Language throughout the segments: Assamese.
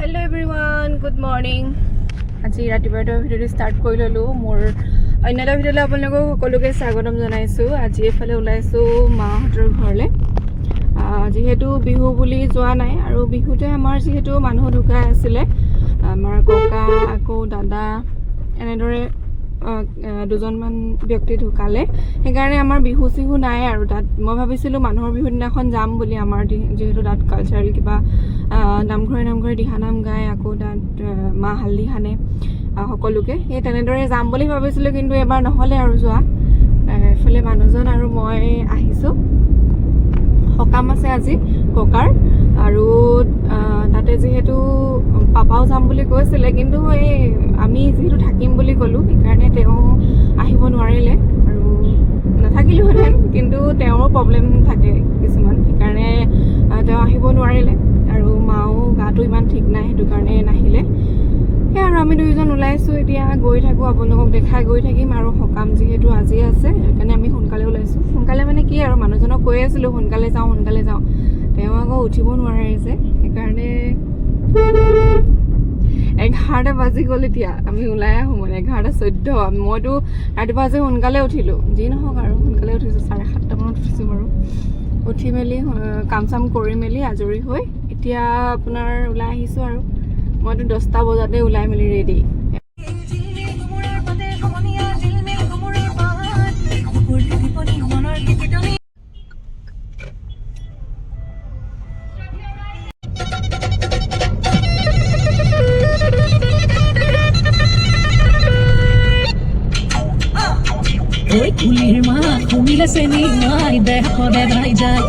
Hello everyone, good morning. আজি ৰাতিপুৱাটো ভিডিঅ'টো ষ্টাৰ্ট কৰি ললো মোৰ অন্য এটা ভিডিঅ'লৈ আপোনালোকক সকলোকে স্বাগতম জনাইছো। আজি এফালে ওলাইছো মাহঁতৰ ঘৰলৈ। যেহেতু বিহু বুলি যোৱা নাই আৰু বিহুতে আমাৰ যেহেতু মানুহ ঢুকাই আছিলে, আমাৰ ককা আকৌ দাদা এনেদৰে দুজনমান ব্যক্তি ঢুকালে, সেইকাৰণে আমাৰ বিহু চিহু নাই আৰু তাত মই ভাবিছিলোঁ মানুহৰ বিহুৰ দিনাখন যাম বুলি। আমাৰ যিহেতু তাত কালচাৰেল কিবা নামঘৰে দিহানাম গায়, আকৌ তাত মাহ হালধি সানে সকলোকে, সেই তেনেদৰে যাম বুলি ভাবিছিলোঁ, কিন্তু এবাৰ নহ'লে আৰু যোৱা। এফালে মানুহজন আৰু মই আহিছোঁ। সকাম আছে আজি ককাৰ, আৰু তাতে যিহেতু পাপাও যাম বুলি কৈছিলে, কিন্তু এই আমি যিহেতু থাকিম বুলি ক'লোঁ সেইকাৰণে তেওঁ আহিব নোৱাৰিলে, আৰু নাথাকিলোহেঁতেন, কিন্তু তেওঁৰো প্ৰব্লেম থাকে কিছুমান, সেইকাৰণে তেওঁ আহিব নোৱাৰিলে। আৰু মাও গাটো ইমান ঠিক নাই, সেইটো কাৰণে নাহিলে। সেয়া আৰু আমি দুয়োজন ওলাইছোঁ, এতিয়া গৈ থাকোঁ, আপোনালোকক দেখাই গৈ থাকিম। আৰু সকাম যিহেতু আজি আছে সেইকাৰণে আমি সোনকালে ওলাইছোঁ। সোনকালে মানে কি আৰু, মানুহজনক কৈ আছিলোঁ সোনকালে যাওঁ, তেওঁ আকৌ উঠিব নোৱাৰে যে, সেইকাৰণে 11টা বাজি গ'ল। এতিয়া আমি ওলাই আহোঁ মানে 11:14। মইতো ৰাতিপুৱা আজি সোনকালে উঠিলোঁ, যি নহওক আৰু সোনকালে উঠিছোঁ, 7:30 মানত উঠিছোঁ বাৰু। উঠি মেলি কাম চাম কৰি মেলি আজৰি হৈ এতিয়া আপোনাৰ ওলাই আহিছোঁ। আৰু মইতো 10টা বজাতে ওলাই মেলি ready. Oi, kulirma, kumila seni mai dekho de bhai jai.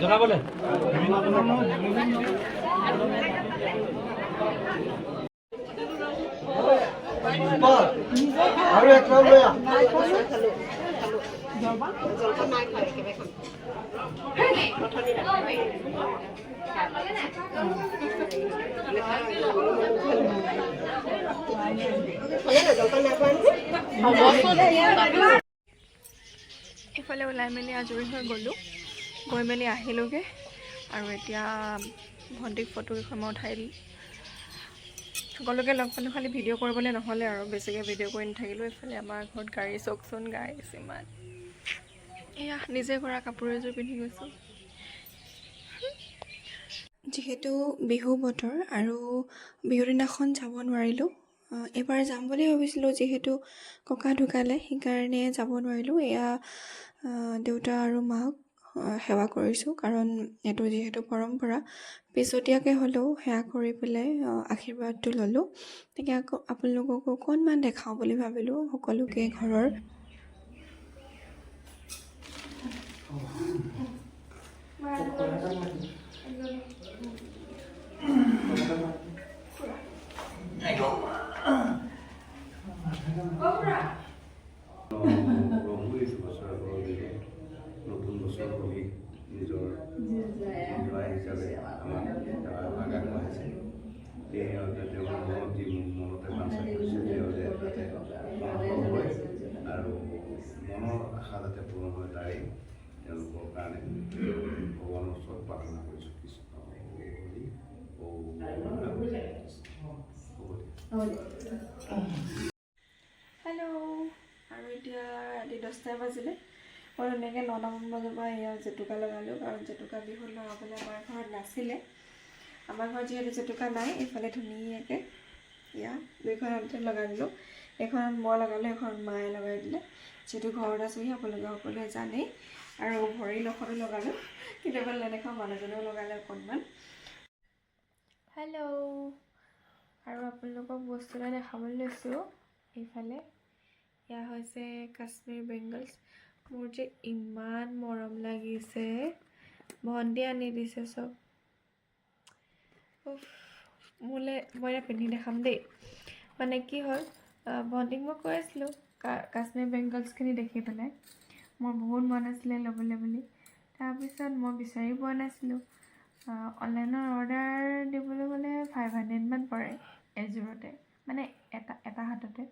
জনাবলে আৰু এক ৰাউণ্ড লৈ আহ। এইফালে ওলাই মেলি আজৰি হৈ গ'লোঁ, গৈ মেলি আহিলোঁগৈ। আৰু এতিয়া ভণ্টিক ফটোকেইখন মই উঠাই দিলোঁ। সকলোকে লগ পালোঁ, খালি ভিডিঅ' কৰিবলৈ নহ'লে আৰু, বেছিকৈ ভিডিঅ' কৰি নাথাকিলোঁ। এইফালে আমাৰ ঘৰত গাড়ী চকচোন গাড়ী ইমান, এয়া নিজে কৰা কাপোৰ এযোৰ পিন্ধি গৈছোঁ। যিহেতু বিহু বতৰ আৰু বিহুৰ দিনাখন যাব নোৱাৰিলোঁ। এইবাৰ যাম বুলি ভাবিছিলোঁ, যিহেতু ককা ঢুকালে সেইকাৰণে যাব নোৱাৰিলোঁ। এয়া দেউতা আৰু মাক সেৱা কৰিছোঁ, কাৰণ এইটো যিহেতু পৰম্পৰা, পিছতীয়াকৈ হ'লেও সেৱা কৰি পেলাই আশীৰ্বাদটো ল'লোঁ। তাকে আকৌ আপোনালোককো অকণমান দেখাওঁ বুলি ভাবিলোঁ সকলোকে ঘৰৰ। নতুন বছৰ বুলি নিজৰ জোৱাই হিচাপে আমাক সেৱাভাগ আগবঢ়াইছে। সেয়ে তেওঁৰ মনত যি মনতে বাঞ্ছা কৰিছে, তেওঁ যে যাতে সফল হয় আৰু মনৰ আশা যাতে পূৰণ হয়, তাৰে তেওঁলোকৰ কাৰণে ভগৱানৰ ওচৰত প্ৰাৰ্থনা কৰিছোঁ। কৃষ্ণ হেল্ল'। আৰু এতিয়া ৰাতি 10টা বাজিলে। মই ধুনীয়াকৈ 9টামান বজাৰ পৰা এয়া জেতুকা লগালোঁ, কাৰণ জেতুকা বিহুত লগাবলৈ আমাৰ ঘৰত নাছিলে। আমাৰ ঘৰত যিহেতু জেতুকা নাই, এইফালে ধুনীয়াকৈ এয়া দুইখন হাততে লগাই দিলোঁ। এখনত মই লগালোঁ, এখনত মায়ে লগাই দিলে। যিহেতু ঘৰত আছোঁহি, আপোনালোকে সকলোৱে জানেই। আৰু ভৰি নখতো লগালোঁ, কেতিয়াবা নেদেখাওঁ, মানুহজনেও লগালে অকণমান। হেল্ল'। আৰু আপোনালোকক বস্তু এটা দেখাবলৈ লৈছোঁ। এইফালে এয়া হৈছে কাশ্মীৰ বেংগলছ। মোৰ যে ইমান মৰম লাগিছে, ভণ্টি আনি দিছে চব। মোলৈ মই এতিয়া পিন্ধি দেখাম দেই মানে কি হ'ল ভণ্টিক মই কৈ আছিলোঁ কাশ্মীৰ বেংগলছখিনি দেখি পেলাই মোৰ বহুত মন আছিলে ল'বলৈ বুলি তাৰপিছত মই বিচাৰি পোৱা নাছিলোঁ অনলাইনত অৰ্ডাৰ দিবলৈ গ'লে 500 মান পৰে এযোৰতে মানে এটা হাততে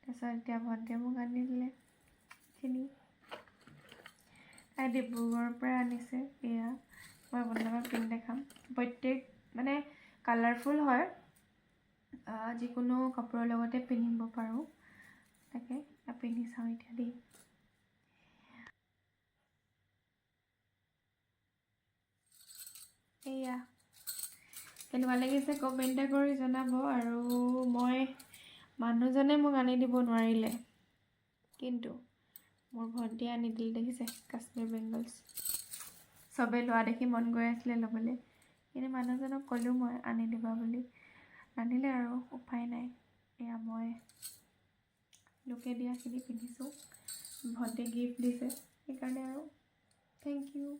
তাৰপিছত এতিয়া ভণ্টিয়ে মোক আনি দিলে এইখিনি তাই ডিব্ৰুগড়ৰ পৰা আনিছে এয়া মই আপোনালোকক পিন্ধি দেখাম প্ৰত্যেক মানে কালাৰফুল হয় যিকোনো কাপোৰৰ লগতে পিন্ধিব পাৰোঁ তাকে পিন্ধি চাওঁ এতিয়া দেই এয়া কেনেকুৱা লাগিছে কমেণ্ট কৰি জনাব আৰু মই মানুহজনে মোক আনি দিব নোৱাৰিলে কিন্তু মোৰ ভণ্টিয়ে আনি দিলে দেখিছে কাশ্মীৰ বেংগলছ চবেই লোৱা দেখি মন গৈ আছিলে ল'বলৈ কিন্তু মানুহজনক ক'লোঁ মই আনি দিবা বুলি নানিলে আৰু উপায় নাই এয়া মই লোকে দিয়াখিনি পিন্ধিছোঁ ভণ্টিয়ে গিফ্ট দিছে সেইকাৰণে আৰু থেংক ইউ